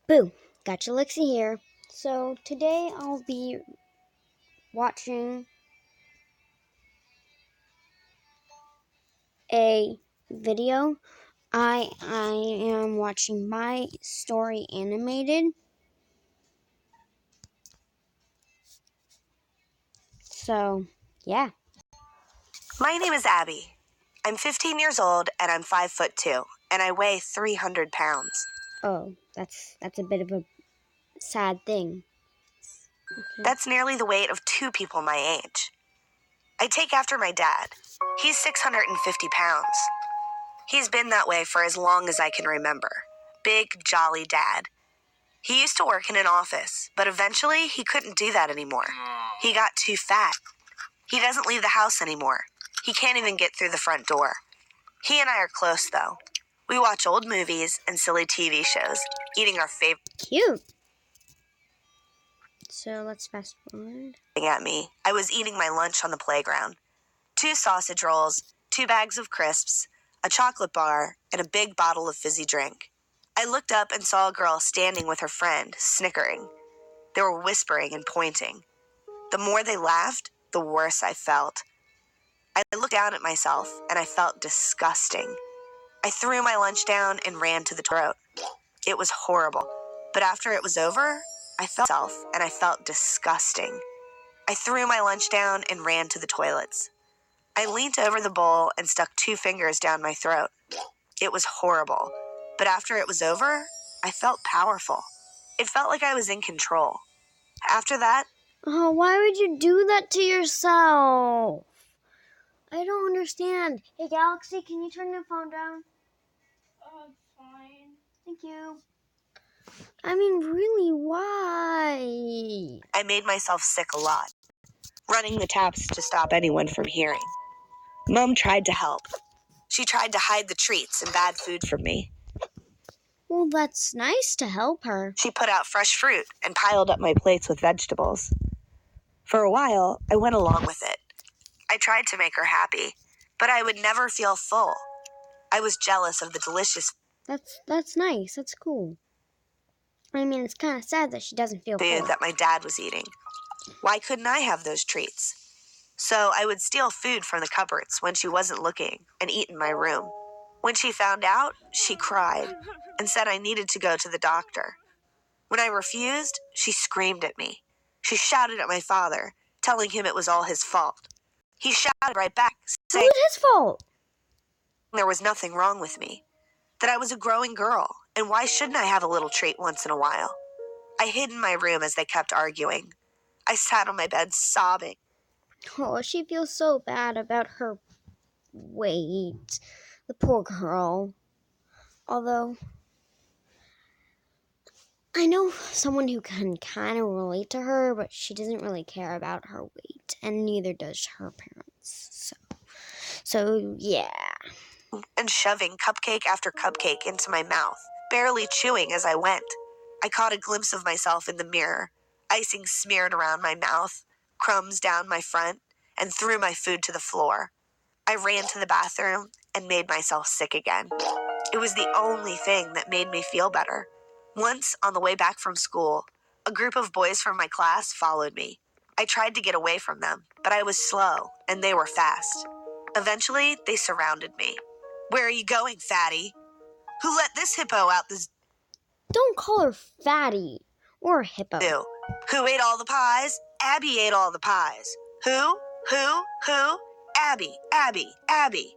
Boo! Gotcha Lexi here. So today I'll be watching a video. I am watching My Story Animated. So, yeah. My name is Abby. I'm 15 years old and I'm 5'2", and I weigh 300 pounds. Oh, that's a bit of a sad thing. Okay. That's nearly the weight of two people my age. I take after my dad. He's 650 pounds. He's been that way for as long as I can remember. Big, jolly dad. He used to work in an office, but eventually he couldn't do that anymore. He got too fat. He doesn't leave the house anymore. He can't even get through the front door. He and I are close, though. We watch old movies and silly TV shows, eating our favorite. Cute. So let's fast forward. At me, I was eating my lunch on the playground. 2 sausage rolls, 2 bags of crisps, a chocolate bar, and a big bottle of fizzy drink. I looked up and saw a girl standing with her friend, snickering. They were whispering and pointing. The more they laughed, the worse I felt. I looked down at myself, and I felt disgusting. I threw my lunch down and ran to the toilet. It was horrible, but after it was over, I felt disgusting. I threw my lunch down and ran to the toilets. I leaned over the bowl and stuck 2 fingers down my throat. It was horrible, but after it was over, I felt powerful. It felt like I was in control. After that, Oh, why would you do that to yourself? I don't understand. Hey, Galaxy, can you turn the phone down? Fine. Thank you. I mean, really, why? I made myself sick a lot, running the taps to stop anyone from hearing. Mom tried to help. She tried to hide the treats and bad food from me. Well, that's nice to help her. She put out fresh fruit and piled up my plates with vegetables. For a while, I went along with it. I tried to make her happy, but I would never feel full. I was jealous of the delicious That's nice. That's cool. I mean, it's kind of sad that she doesn't feel food full. that my dad was eating. Why couldn't I have those treats? So I would steal food from the cupboards when she wasn't looking and eat in my room. When she found out, she cried and said I needed to go to the doctor. When I refused, she screamed at me. She shouted at my father, telling him it was all his fault. He shouted right back, How saying was it his fault? there was nothing wrong with me, that I was a growing girl, and why shouldn't I have a little treat once in a while? I hid in my room as they kept arguing. I sat on my bed sobbing. Oh, she feels so bad about her weight. The poor girl. Although, I know someone who can kind of relate to her, but she doesn't really care about her weight, and neither does her parents. So yeah. And shoving cupcake after cupcake into my mouth, barely chewing as I went. I caught a glimpse of myself in the mirror, icing smeared around my mouth, crumbs down my front, and threw my food to the floor. I ran to the bathroom and made myself sick again. It was the only thing that made me feel better. Once, on the way back from school, a group of boys from my class followed me. I tried to get away from them, but I was slow, and they were fast. Eventually, they surrounded me. "Where are you going, fatty? Who let this hippo out the Don't call her fatty or a hippo. zoo? Who ate all the pies? Abby ate all the pies. Who? Abby, Abby, Abby."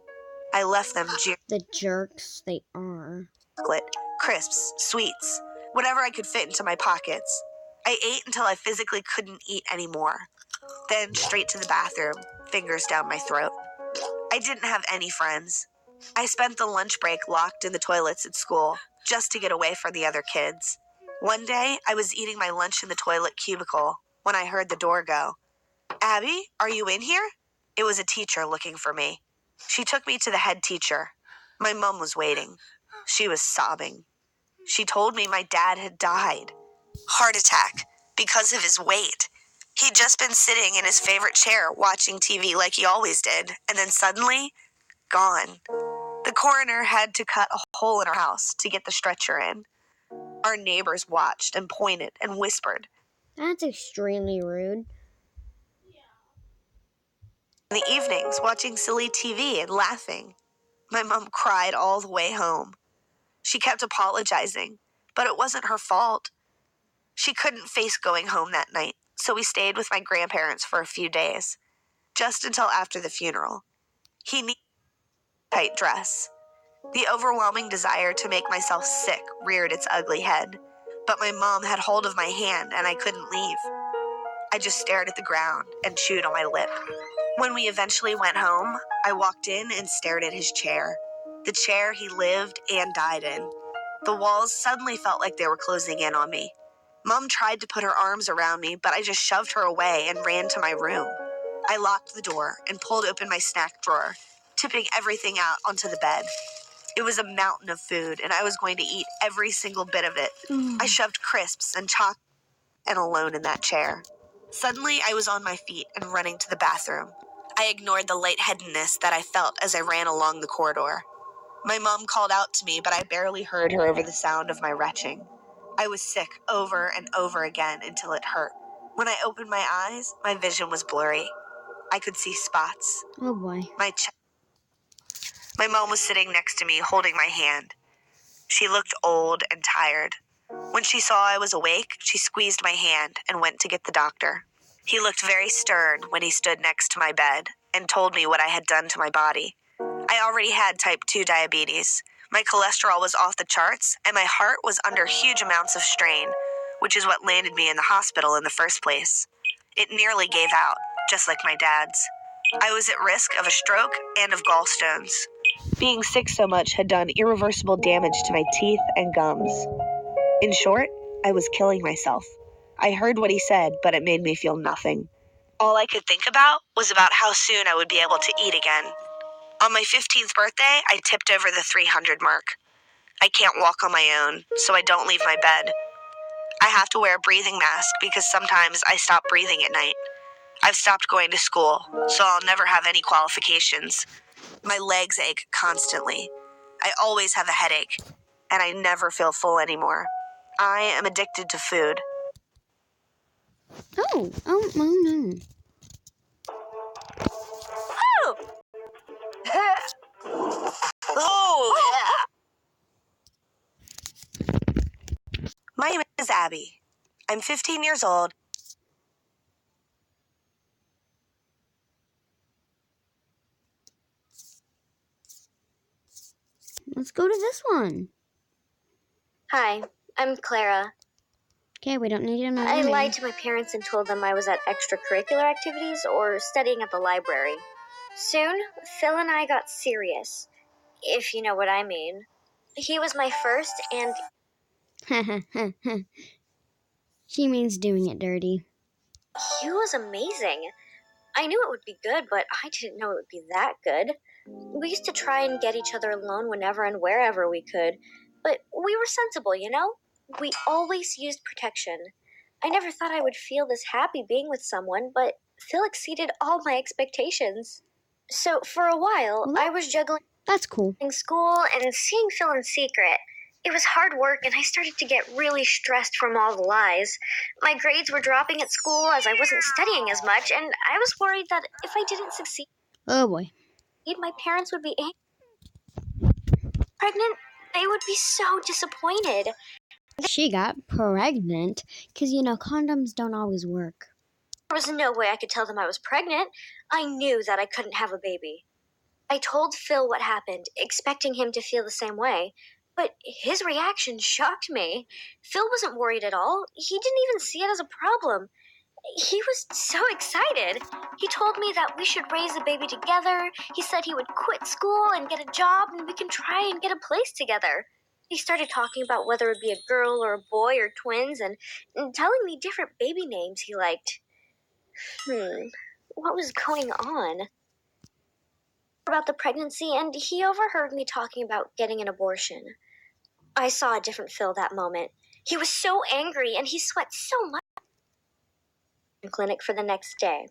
I left them The jerks they are. chocolate, crisps, sweets, whatever I could fit into my pockets. I ate until I physically couldn't eat anymore. Then straight to the bathroom, fingers down my throat. I didn't have any friends. I spent the lunch break locked in the toilets at school just to get away from the other kids. One day, I was eating my lunch in the toilet cubicle when I heard the door go. "Abby, are you in here?" It was a teacher looking for me. She took me to the head teacher. My mom was waiting. She was sobbing. She told me my dad had died. Heart attack because of his weight. He'd just been sitting in his favorite chair watching TV like he always did, and then suddenly, gone. The coroner had to cut a hole in our house to get the stretcher in. Our neighbors watched and pointed and whispered. That's extremely rude. In the evenings, watching silly TV and laughing. My mom cried all the way home. She kept apologizing, but it wasn't her fault. She couldn't face going home that night, so we stayed with my grandparents for a few days, just until after the funeral. He needed a tight dress. The overwhelming desire to make myself sick reared its ugly head, but my mom had hold of my hand and I couldn't leave. I just stared at the ground and chewed on my lip. When we eventually went home, I walked in and stared at his chair, the chair he lived and died in. The walls suddenly felt like they were closing in on me. Mom tried to put her arms around me, but I just shoved her away and ran to my room. I locked the door and pulled open my snack drawer, tipping everything out onto the bed. It was a mountain of food, and I was going to eat every single bit of it. I shoved crisps and chocolate and alone in that chair. Suddenly, I was on my feet and running to the bathroom. I ignored the lightheadedness that I felt as I ran along the corridor. My mom called out to me, but I barely heard her over the sound of my retching. I was sick over and over again until it hurt. When I opened my eyes, my vision was blurry. I could see spots. Oh boy. My mom was sitting next to me, holding my hand. She looked old and tired. When she saw I was awake, she squeezed my hand and went to get the doctor. He looked very stern when he stood next to my bed and told me what I had done to my body. I already had type 2 diabetes. My cholesterol was off the charts, and my heart was under huge amounts of strain, which is what landed me in the hospital in the first place. It nearly gave out, just like my dad's. I was at risk of a stroke and of gallstones. Being sick so much had done irreversible damage to my teeth and gums. In short, I was killing myself. I heard what he said, but it made me feel nothing. All I could think about was about how soon I would be able to eat again. On my 15th birthday, I tipped over the 300 mark. I can't walk on my own, so I don't leave my bed. I have to wear a breathing mask because sometimes I stop breathing at night. I've stopped going to school, so I'll never have any qualifications. My legs ache constantly. I always have a headache, and I never feel full anymore. I am addicted to food. Oh no. Oh, yeah. My name is Abby. I'm 15 years old. Let's go to this one. Hi, I'm Clara. Okay, we don't need to know I your name. lied to my parents and told them I was at extracurricular activities or studying at the library. Soon, Phil and I got serious, if you know what I mean. He was my first, and She means doing it dirty. he was amazing. I knew it would be good, but I didn't know it would be that good. We used to try and get each other alone whenever and wherever we could, but we were sensible, you know? We always used protection. I never thought I would feel this happy being with someone, but Phil exceeded all my expectations. So, for a while, Well, I was juggling That's cool. school and seeing Phil in secret. It was hard work, and I started to get really stressed from all the lies. My grades were dropping at school as I wasn't studying as much, and I was worried that if I didn't succeed, Oh boy. my parents would be pregnant. They would be so disappointed. She got pregnant because, condoms don't always work. There was no way I could tell them I was pregnant. I knew that I couldn't have a baby. I told Phil what happened, expecting him to feel the same way. But his reaction shocked me. Phil wasn't worried at all. He didn't even see it as a problem. He was so excited. He told me that we should raise the baby together. He said he would quit school and get a job, and we can try and get a place together. He started talking about whether it would be a girl or a boy or twins, and telling me different baby names he liked. What was going on? About the pregnancy, and he overheard me talking about getting an abortion. I saw a different Phil that moment. He was so angry, and he sweat so much. Clinic for the next day.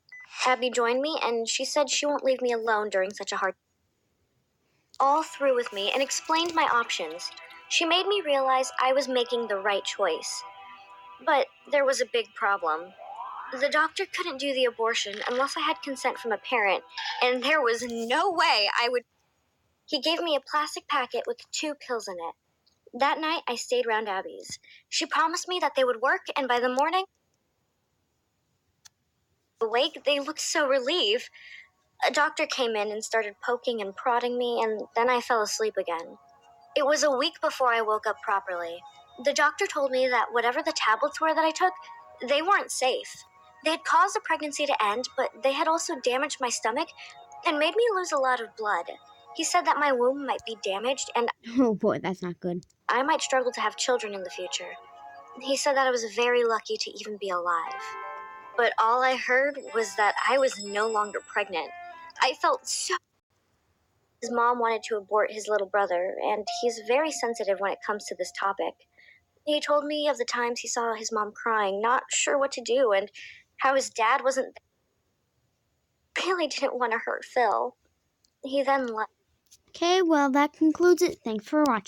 Abby joined me, and she said she won't leave me alone during such a hard. All through with me and explained my options. She made me realize I was making the right choice. But there was a big problem. The doctor couldn't do the abortion unless I had consent from a parent, and there was no way I would. He gave me a plastic packet with 2 pills in it. That night, I stayed round Abby's. She promised me that they would work, and by the morning, awake, they looked so relieved. A doctor came in and started poking and prodding me, and then I fell asleep again. It was a week before I woke up properly. The doctor told me that whatever the tablets were that I took, they weren't safe. They had caused the pregnancy to end, but they had also damaged my stomach and made me lose a lot of blood. He said that my womb might be damaged and Oh boy, that's not good. I might struggle to have children in the future. He said that I was very lucky to even be alive. But all I heard was that I was no longer pregnant. I felt so. His mom wanted to abort his little brother, and he's very sensitive when it comes to this topic. He told me of the times he saw his mom crying, not sure what to do, and how his dad wasn't. Really didn't want to hurt Phil. He then left. Okay, well, that concludes it. Thanks for watching.